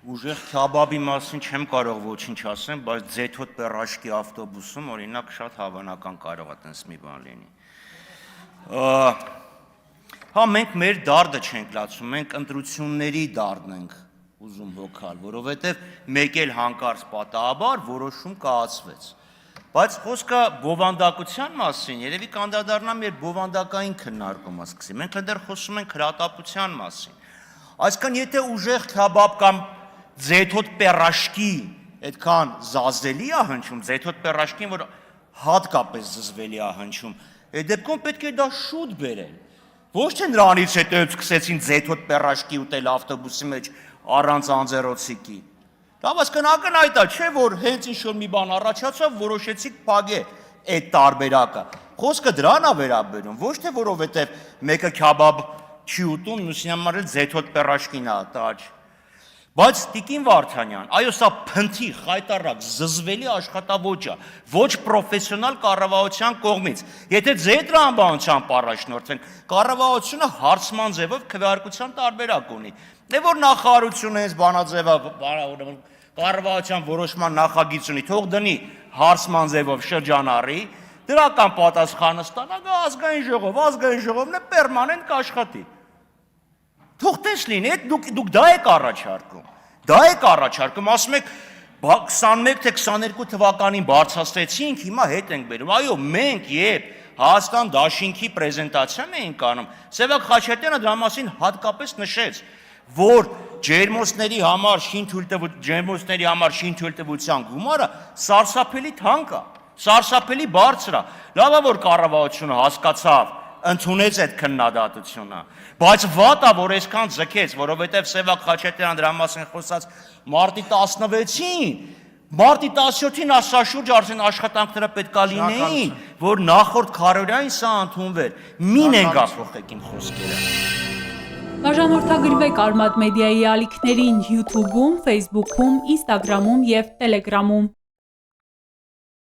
Ուժեղ քյաբաբի մասին չեմ կարող ոչինչ ասեմ, բայց ձեթոտ պերաշկի ավտոբուսում օրինակ շատ հավանական կարող է տենց մի բան լինի։ Հա մենք մեր դարդը չենք լացում, մենք ընտրությունների դարդն ենք ուզում հոգալ, որովհետև մեկ էլ հանկարծ պատահաբար որոշում կայացվեց։ Բայց խոսքը բովանդակության մասին, երևի կանդրադառնամ մեր բովանդակային քննարկումը սկսի։ Մենք դեռ խոսում ենք հրատապության մասին։ Այսինքն եթե ուժեղ քյաբաբ կամ ձեթոտ պերաշկի այդքան զազելի է հնչում, ձեթոտ պերաշկին, որ հատկապես զզվելի է հնչում, այդ դեպքում պետք է դա շուտ բերել։ Ոչ թե նրանից հետո սկսեցին ձեթոտ պերաշկի ուտել ավտոբուսի մեջ առանց անձեռոցիկի։ Լավ, այսինքն ակնհայտ է, չէ՞ որ հենց ինչ-որ մի բան առաջացավ, որոշեցիք փակել այդ տարբերակը։ Խոսքը դրան է վերաբերում, ոչ թե որովհետև մեկը քյաբաբ չի ուտում, մյուսի համար էլ ձեթոտ պերաշկին է տաճ։ Բայց Տիկին Վարդանյան, այո, սա փնթի, խայտառակ, զզվելի աշխատավոճ է, ոչ պրոֆեսիոնալ կառավարության կողմից։ Եթե ձեր տրամաբանությամբ առաջնորդվենք, կառավարությունը հարցման ձևով քվեարկության տարբերակ ունի։ Դե որ նախարարությունը այս բանաձևը կառավարության որոշման նախագիծ ունի, թող դնի հարցման ձևով շրջանառի, դրական պատասխանը ստանա գա ազգային ժողովն է պերմանենտ կաշխատի։ Թող տես լինի, դուք դա եք առաջարկում, ասում եք 21 թե 22 թվականին բարձրացրեցինք, հիմա հետ ենք բերում, այո, մենք երբ Հայաստան դաշինքի պրեզենտացիան էինք անում, Սևակ Խաչատրյանը դրա մասին հատկապես նշեց, որ ջերմոցների համար շինթույլտվության գումարը սարսափելի թանկ է, սարսափելի բարձր է, լավ է որ կառավարությունը հասկացավ, ընդունեց այդ քննադատությունը, բայց վատ է որ այսքան ձգեց, որովհետև Սևակ Խաչատրյանը դրա մասին խոսած մարտի 16-ին, մարտի 17-ին ասա շուրջ արդեն աշխատանքները պետք է լինեին, որ նախորդ քարորային սա ընդունվեր, մին են գափոխեք իմ խոսքերը։ Բաժանորդագրվեք Արմադ մեդիայի ալիքներին YouTube-ում, Facebook-ում, Instagram-ում և Telegram-ում։